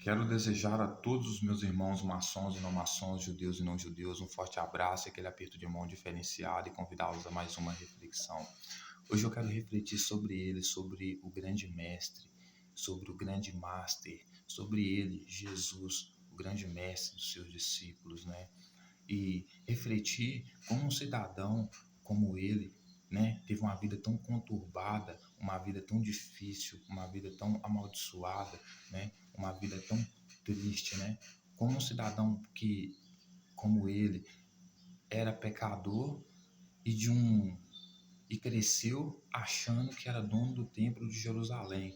Quero desejar a todos os meus irmãos maçons e não maçons, judeus e não judeus, um forte abraço e aquele aperto de mão diferenciado e convidá-los a mais uma reflexão. Hoje eu quero refletir sobre ele, sobre o grande mestre, sobre o grande master, sobre ele, Jesus, o grande mestre dos seus discípulos, né? E refletir como um cidadão como ele, né, teve uma vida tão conturbada, uma vida tão difícil, uma vida tão amaldiçoada, né, uma vida tão triste, né? Como um cidadão que, como ele, era pecador e de um e cresceu achando que era dono do templo de Jerusalém,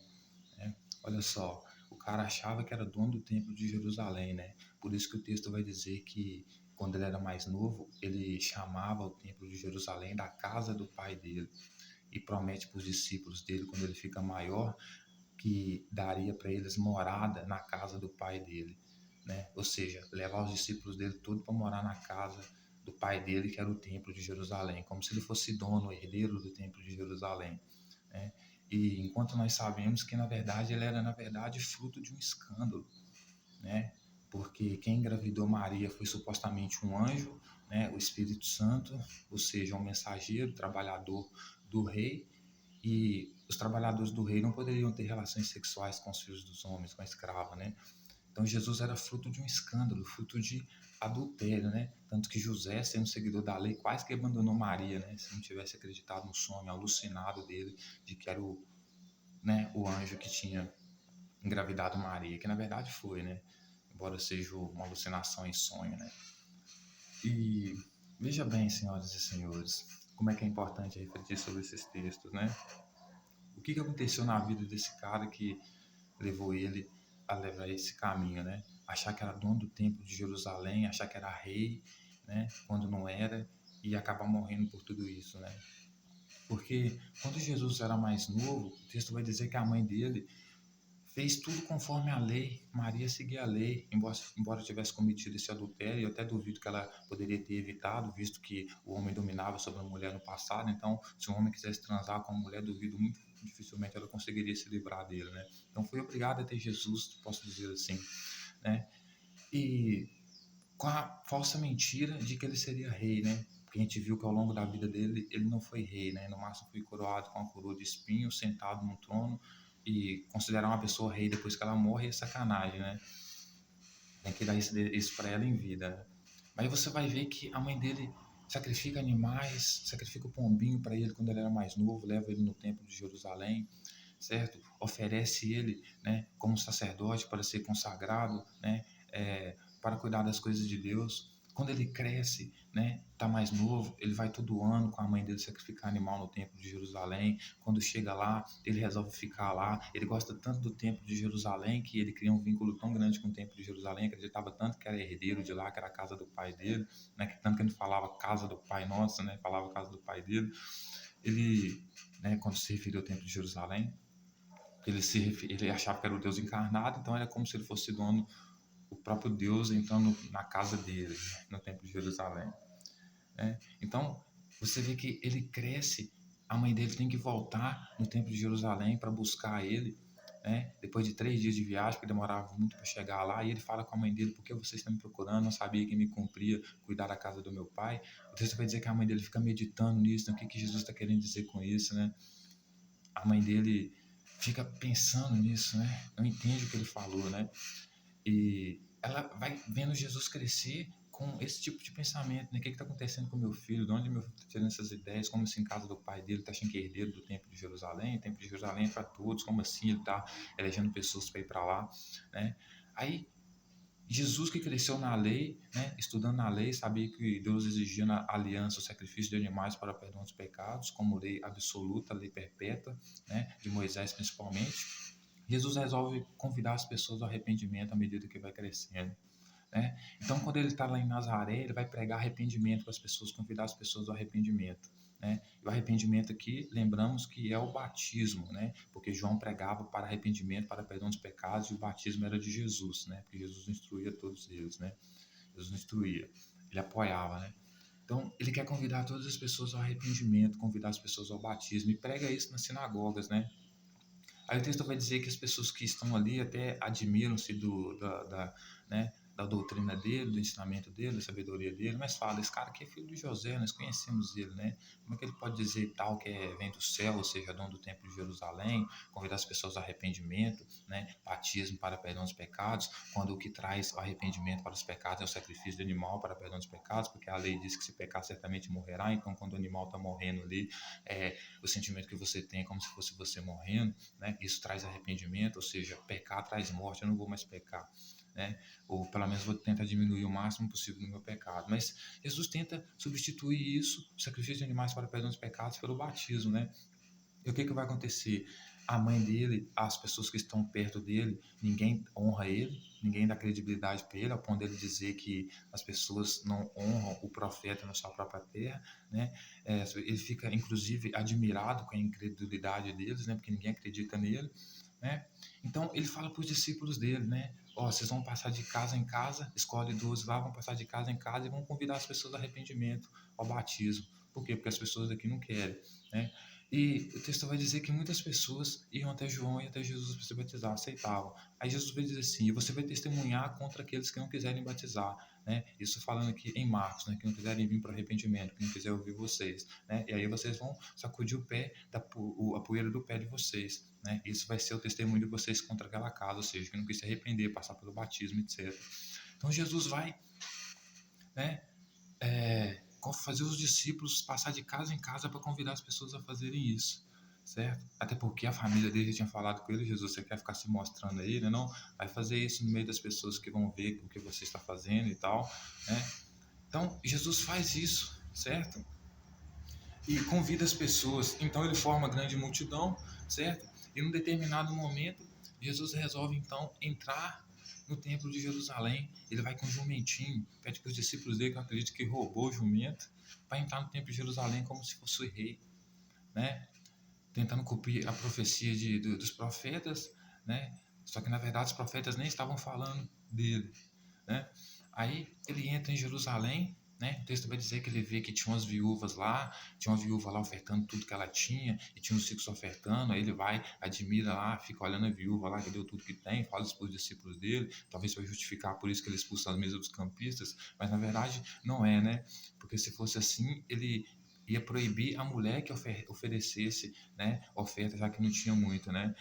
né? Olha só, o cara achava que era dono do templo de Jerusalém, né? Por isso que o texto vai dizer que quando ele era mais novo, ele chamava o templo de Jerusalém da casa do pai dele e promete para os discípulos dele, quando ele fica maior, que daria para eles morada na casa do pai dele, né? Ou seja, levar os discípulos dele todos para morar na casa do pai dele, que era o templo de Jerusalém, como se ele fosse dono, herdeiro do templo de Jerusalém, né? E enquanto nós sabemos que na verdade ele era na verdade fruto de um escândalo, né? Porque quem engravidou Maria foi supostamente um anjo, né? O Espírito Santo, ou seja, um mensageiro, trabalhador do rei, e os trabalhadores do rei não poderiam ter relações sexuais com os filhos dos homens, com a escrava, né? Então Jesus era fruto de um escândalo, fruto de adultério, né? Tanto que José, sendo seguidor da lei, quase que abandonou Maria, né? Se não tivesse acreditado no sonho alucinado dele de que era o anjo que tinha engravidado Maria, que na verdade foi, né? Embora seja uma alucinação em sonho, né? E veja bem, senhoras e senhores, como é que é importante refletir sobre esses textos, né? O que aconteceu na vida desse cara que levou ele a levar esse caminho, né? Achar que era dono do templo de Jerusalém, achar que era rei, né? Quando não era, e acabar morrendo por tudo isso, né? Porque quando Jesus era mais novo, o texto vai dizer que a mãe dele fez tudo conforme a lei. Maria seguia a lei, embora tivesse cometido esse adultério. Eu até duvido que ela poderia ter evitado, visto que o homem dominava sobre a mulher no passado. Então, se um homem quisesse transar com a mulher, duvido muito dificilmente ela conseguiria se livrar dele, né? Então, foi obrigada a ter Jesus, posso dizer assim, né? E com a falsa mentira de que ele seria rei, né? Porque a gente viu que ao longo da vida dele, ele não foi rei, né? No máximo foi coroado com a coroa de espinhos, sentado num trono, e considerar uma pessoa rei depois que ela morre é sacanagem, né? Tem que dar isso para ela em vida, né? Mas você vai ver que a mãe dele sacrifica animais, sacrifica o pombinho para ele quando ele era mais novo, leva ele no templo de Jerusalém, certo? Oferece ele, né, como sacerdote para ser consagrado, né, para cuidar das coisas de Deus. Quando ele cresce, né, tá mais novo, ele vai todo ano com a mãe dele sacrificar animal no templo de Jerusalém. Quando chega lá, ele resolve ficar lá. Ele gosta tanto do templo de Jerusalém que ele cria um vínculo tão grande com o templo de Jerusalém, acreditava tanto que era herdeiro de lá, que era a casa do pai dele, né, que tanto que ele falava casa do pai nosso, né, falava casa do pai dele. Ele, né, quando se referiu ao templo de Jerusalém, ele achava que era o Deus encarnado, então era como se ele fosse dono, o próprio Deus entrando na casa dele, no templo de Jerusalém, né? Então você vê que ele cresce, a mãe dele tem que voltar no templo de Jerusalém para buscar ele, né? Depois de 3 dias de viagem, que demorava muito para chegar lá, e ele fala com a mãe dele: por que você está me procurando? Não sabia que me cumpria cuidar da casa do meu pai. O texto vai dizer que a mãe dele fica meditando nisso, né? O que Jesus está querendo dizer com isso, né? A mãe dele fica pensando nisso, né? Não entende o que ele falou, né? E ela vai vendo Jesus crescer com esse tipo de pensamento, né? O que está acontecendo com meu filho? De onde meu filho está tirando essas ideias? Como assim, casa do pai dele está achando que é herdeiro do templo de Jerusalém? O templo de Jerusalém é para todos. Como assim ele está elegendo pessoas para ir para lá, né? Aí Jesus, que cresceu na lei, né, estudando na lei, sabia que Deus exigia na aliança o sacrifício de animais para perdão dos pecados, como lei absoluta, lei perpétua, né, de Moisés principalmente. Jesus resolve convidar as pessoas ao arrependimento à medida que vai crescendo, né? Então, quando ele está lá em Nazaré, ele vai pregar arrependimento para as pessoas, convidar as pessoas ao arrependimento, né? E o arrependimento aqui, lembramos que é o batismo, né? Porque João pregava para arrependimento, para perdão dos pecados, e o batismo era de Jesus, né? Porque Jesus instruía todos eles, né? Jesus instruía, ele apoiava, né? Então, ele quer convidar todas as pessoas ao arrependimento, convidar as pessoas ao batismo, e prega isso nas sinagogas, né? Aí o texto vai dizer que as pessoas que estão ali até admiram-se né, da doutrina dele, do ensinamento dele, da sabedoria dele, mas fala, esse cara aqui é filho de José, nós conhecemos ele, né? Como é que ele pode dizer tal que vem do céu, ou seja, dono do templo de Jerusalém, convidar as pessoas ao arrependimento, né? Batismo para perdão dos pecados, quando o que traz o arrependimento para os pecados é o sacrifício do animal para perdão dos pecados, porque a lei diz que se pecar certamente morrerá, então quando o animal está morrendo ali, o sentimento que você tem é como se fosse você morrendo, né? Isso traz arrependimento, ou seja, pecar traz morte, eu não vou mais pecar, né? Ou pelo menos vou tentar diminuir o máximo possível no meu pecado. Mas Jesus tenta substituir isso, o sacrifício de animais para o perdão dos pecados, pelo batismo, né? E o que vai acontecer? A mãe dele, as pessoas que estão perto dele, ninguém honra ele, ninguém dá credibilidade para ele, ao ponto dele dizer que as pessoas não honram o profeta na sua própria terra, né? Ele fica, inclusive, admirado com a incredulidade deles, né? Porque ninguém acredita nele, né? Então, ele fala para os discípulos dele, né? Ó, vocês vão passar de casa em casa, escolhe 12 lá, vão passar de casa em casa e vão convidar as pessoas ao arrependimento, ao batismo. Por quê? Porque as pessoas aqui não querem, né? E o texto vai dizer que muitas pessoas iam até João e até Jesus para se batizar, aceitavam. Aí Jesus vai dizer assim: e você vai testemunhar contra aqueles que não quiserem batizar, né? Isso falando aqui em Marcos, né? Que não quiserem vir para o arrependimento, que não quiserem ouvir vocês, né? E aí vocês vão sacudir o pé, a poeira do pé de vocês, né? Isso vai ser o testemunho de vocês contra aquela casa, ou seja, que não quis se arrepender, passar pelo batismo, etc. Então Jesus vai, né? Fazer os discípulos passar de casa em casa para convidar as pessoas a fazerem isso, certo? Até porque a família dele já tinha falado com ele: Jesus, você quer ficar se mostrando aí, né? Não, vai fazer isso no meio das pessoas que vão ver o que você está fazendo e tal, né? Então Jesus faz isso, certo? E convida as pessoas. Então ele forma grande multidão, certo? E num determinado momento, Jesus resolve então entrar no templo de Jerusalém. Ele vai com um jumentinho, pede para os discípulos dele, que eu acredito que roubou o jumento, para entrar no templo de Jerusalém como se fosse o rei, né? Tentando cumprir a profecia dos profetas, né? Só que na verdade os profetas nem estavam falando dele, né? Aí ele entra em Jerusalém, né? O texto vai dizer que ele vê que tinha umas viúvas lá, tinha uma viúva lá ofertando tudo que ela tinha, e tinha uns ricos ofertando. Aí ele vai, admira lá, fica olhando a viúva lá, que deu tudo que tem, fala isso para os discípulos dele, talvez para justificar por isso que ele expulsa as mesas dos campistas, mas na verdade não é, né? Porque se fosse assim, ele ia proibir a mulher que oferecesse, né, oferta, já que não tinha muito, né?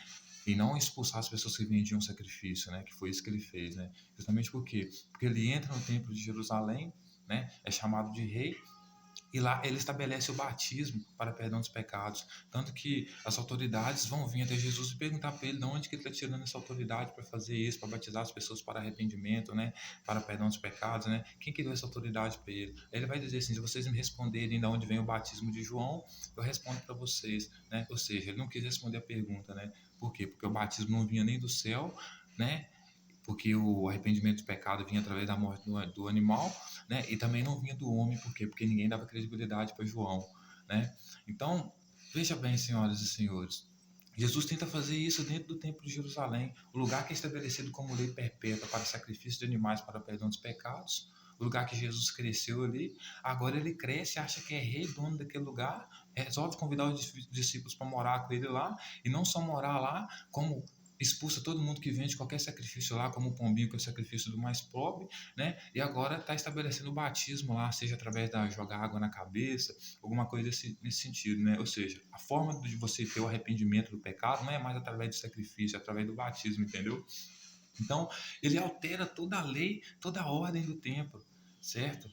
E não expulsar as pessoas que vendiam sacrifício, né? Que foi isso que ele fez, né? Justamente por quê? Porque ele entra no templo de Jerusalém, né? É chamado de rei, e lá ele estabelece o batismo para perdão dos pecados. Tanto que as autoridades vão vir até Jesus e perguntar para ele de onde que ele está tirando essa autoridade para fazer isso, para batizar as pessoas para arrependimento, né? Para perdão dos pecados, né? Quem que deu essa autoridade para ele? Aí ele vai dizer assim: se vocês me responderem de onde vem o batismo de João, eu respondo para vocês, né? Ou seja, ele não quis responder a pergunta, né? Por quê? Porque o batismo não vinha nem do céu, né? Porque o arrependimento do pecado vinha através da morte do animal, né? E também não vinha do homem, por quê? Porque ninguém dava credibilidade para João, né? Então, veja bem, senhoras e senhores, Jesus tenta fazer isso dentro do templo de Jerusalém, o lugar que é estabelecido como lei perpétua para sacrifício de animais para o perdão dos pecados, o lugar que Jesus cresceu ali. Agora ele cresce, acha que é rei, dono daquele lugar, resolve convidar os discípulos para morar com ele lá, e não só morar lá, como expulsa todo mundo que vende qualquer sacrifício lá, como o pombinho, que é o sacrifício do mais pobre, né? E agora está estabelecendo o batismo lá, seja através da jogar água na cabeça, alguma coisa nesse sentido, né? Ou seja, a forma de você ter o arrependimento do pecado não é mais através do sacrifício, é através do batismo, entendeu? Então, ele altera toda a lei, toda a ordem do templo, certo?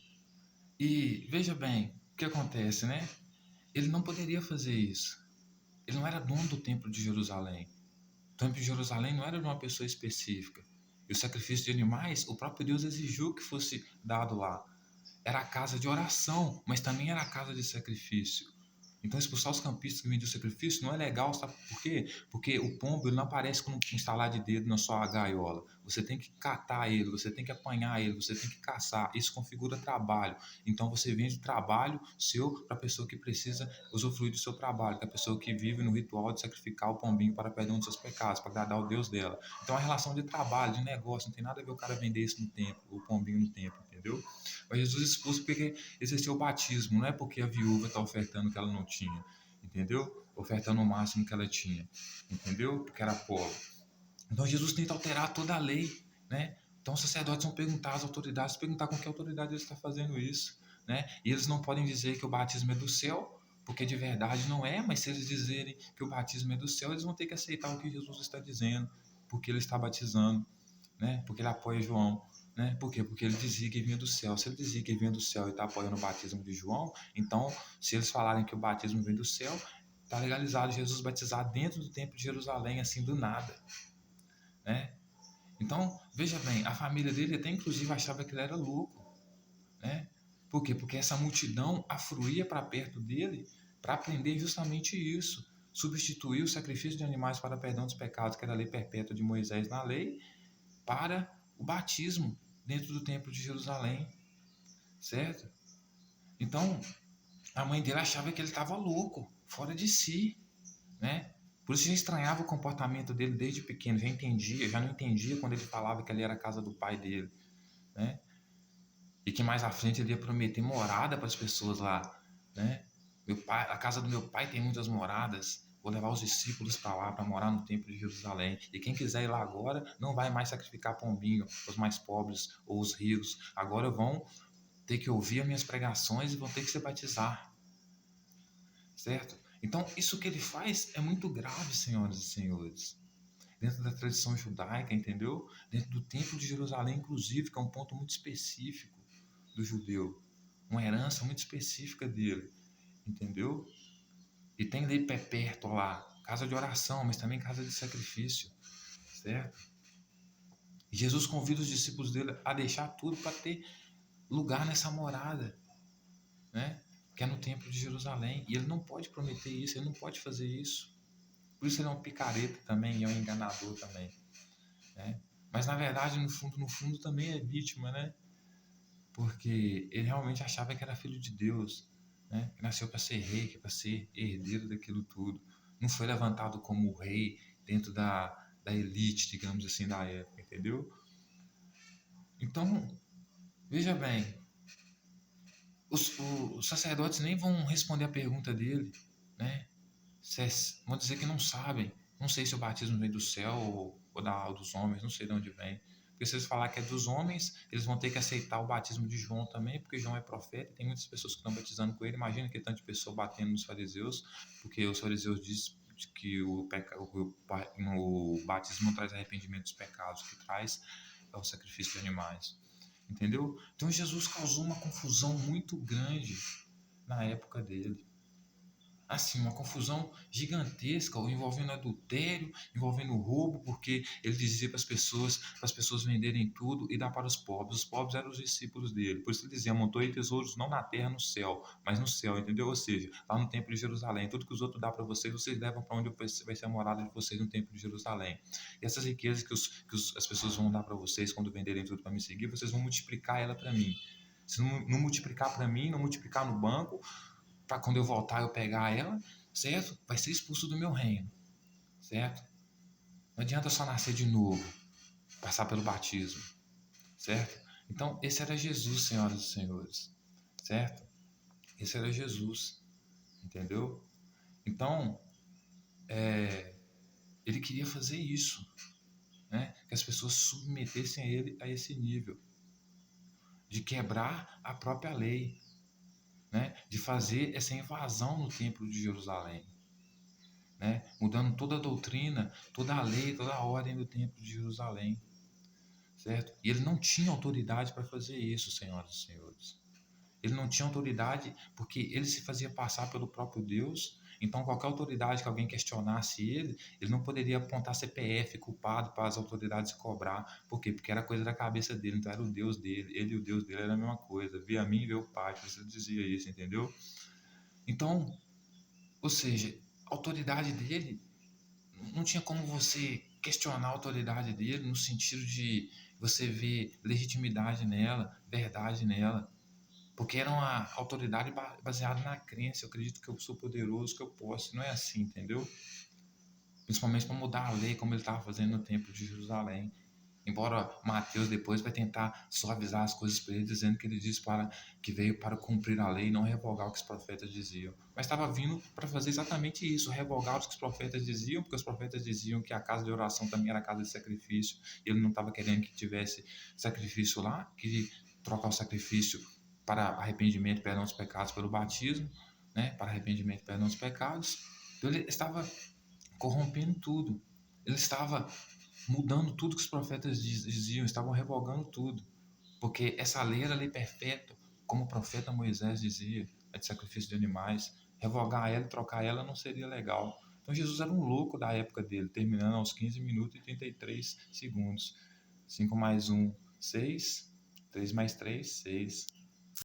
E veja bem, o que acontece, né? Ele não poderia fazer isso. Ele não era dono do templo de Jerusalém. O templo de Jerusalém não era de uma pessoa específica. E o sacrifício de animais, o próprio Deus exigiu que fosse dado lá. Era a casa de oração, mas também era a casa de sacrifício. Então, expulsar os campistas que vendiam sacrifício não é legal, sabe por quê? Porque o pombo ele não aparece com um estalar de dedo na sua gaiola. Você tem que catar ele, você tem que apanhar ele, você tem que caçar. Isso configura trabalho. Então, você vende trabalho seu para a pessoa que precisa usufruir do seu trabalho, que é a pessoa que vive no ritual de sacrificar o pombinho para perdão dos seus pecados, para agradar o Deus dela. Então, a relação de trabalho, de negócio, não tem nada a ver o cara vender isso no templo, o pombinho no templo, entendeu? Mas Jesus expulsa porque exerceu o batismo, não é porque a viúva está ofertando o que ela não tinha, entendeu? Ofertando o máximo que ela tinha, entendeu? Porque era pobre. Então Jesus tenta alterar toda a lei, né? Então os sacerdotes vão perguntar, as autoridades perguntar com que autoridade ele está fazendo isso, né? E eles não podem dizer que o batismo é do céu, porque de verdade não é, mas se eles dizerem que o batismo é do céu, eles vão ter que aceitar o que Jesus está dizendo, porque ele está batizando, né? Porque ele apoia João, né? Por quê? Porque ele dizia que vinha do céu. Se ele dizia que vinha do céu e está apoiando o batismo de João, então, se eles falarem que o batismo vem do céu, está legalizado Jesus batizar dentro do templo de Jerusalém, assim, do nada, né? Então, veja bem, a família dele até inclusive achava que ele era louco, né? Por quê? Porque essa multidão afluía para perto dele para aprender justamente isso. Substituir o sacrifício de animais para perdão dos pecados, que era a lei perpétua de Moisés na lei, para o batismo dentro do templo de Jerusalém, certo? Então, a mãe dele achava que ele estava louco, fora de si, né? Por isso já estranhava o comportamento dele desde pequeno, já não entendia quando ele falava que ali era a casa do pai dele, né? E que mais à frente ele ia prometer morada para as pessoas lá, né? Meu pai, a casa do meu pai tem muitas moradas. Vou levar os discípulos para lá para morar no templo de Jerusalém. E quem quiser ir lá agora não vai mais sacrificar pombinho, os mais pobres ou os ricos. Agora vão ter que ouvir as minhas pregações e vão ter que se batizar, certo? Então, isso que ele faz é muito grave, senhoras e senhores. Dentro da tradição judaica, entendeu? Dentro do templo de Jerusalém, inclusive, que é um ponto muito específico do judeu. Uma herança muito específica dele, entendeu? E tem lei perpétua lá, casa de oração, mas também casa de sacrifício, certo? E Jesus convida os discípulos dele a deixar tudo para ter lugar nessa morada, né? Que é no templo de Jerusalém. E ele não pode prometer isso, ele não pode fazer isso. Por isso ele é um picareta também, e é um enganador também, né? Mas na verdade, no fundo também é vítima, né? Porque ele realmente achava que era filho de Deus, né? Que nasceu para ser rei, que para ser herdeiro daquilo tudo. Não foi levantado como rei dentro da elite, digamos assim, da época, entendeu? Então, veja bem, os sacerdotes nem vão responder a pergunta dele, né? Vão dizer que não sabem. Não sei se o batismo vem do céu ou dos homens, não sei de onde vem. Porque se eles falar que é dos homens, eles vão ter que aceitar o batismo de João também, porque João é profeta e tem muitas pessoas que estão batizando com ele. Imagina que tanto de pessoa batendo nos fariseus, porque os fariseus dizem que o batismo não traz arrependimento dos pecados, o que traz é o sacrifício de animais. Entendeu? Então Jesus causou uma confusão muito grande na época dele. Assim, uma confusão gigantesca, envolvendo adultério, envolvendo roubo, porque ele dizia para as pessoas venderem tudo e dar para os pobres. Os pobres eram os discípulos dele. Por isso ele dizia: amontoe tesouros não na terra, no céu, mas no céu, entendeu? Ou seja, lá no templo de Jerusalém, tudo que os outros dão para vocês, vocês levam para onde vai ser a morada de vocês no templo de Jerusalém. E essas riquezas as pessoas vão dar para vocês quando venderem tudo para me seguir, vocês vão multiplicar ela para mim. Se não multiplicar para mim, não multiplicar no banco, para quando eu voltar eu pegar ela, certo? Vai ser expulso do meu reino, certo? Não adianta só nascer de novo, passar pelo batismo, certo? Então, esse era Jesus, senhoras e senhores, certo? Esse era Jesus, entendeu? Então, ele queria fazer isso, né? Que as pessoas submetessem a ele a esse nível, de quebrar a própria lei, né? De fazer essa invasão no templo de Jerusalém, né? Mudando toda a doutrina, toda a lei, toda a ordem do templo de Jerusalém, certo? E ele não tinha autoridade para fazer isso, senhoras e senhores. Ele não tinha autoridade porque ele se fazia passar pelo próprio Deus. Então, qualquer autoridade que alguém questionasse ele não poderia apontar CPF culpado para as autoridades cobrar. Por quê? Porque era coisa da cabeça dele, então era o Deus dele. Ele e o Deus dele era a mesma coisa. Vê a mim e vê o Pai. Ele dizia isso, entendeu? Então, ou seja, a autoridade dele não tinha como você questionar a autoridade dele no sentido de você ver legitimidade nela, verdade nela, porque era uma autoridade baseada na crença. Eu acredito que eu sou poderoso, que eu posso. Não é assim, entendeu? Principalmente para mudar a lei, como ele estava fazendo no templo de Jerusalém. Embora Mateus depois vai tentar suavizar as coisas para ele, dizendo que ele disse que veio para cumprir a lei e não revogar o que os profetas diziam. Mas estava vindo para fazer exatamente isso, revogar o que os profetas diziam, porque os profetas diziam que a casa de oração também era a casa de sacrifício, e ele não estava querendo que tivesse sacrifício lá, que trocar o sacrifício para arrependimento e perdão dos pecados pelo batismo, né, para arrependimento e perdão dos pecados. Então ele estava corrompendo tudo. Ele estava mudando tudo que os profetas diziam, estavam revogando tudo. Porque essa lei era a lei perpétua, como o profeta Moisés dizia, a de sacrifício de animais. Revogar ela e trocar ela não seria legal. Então Jesus era um louco da época dele, terminando aos 15 minutos e 33 segundos. 5 mais 1, 6. 3 mais 3, 6.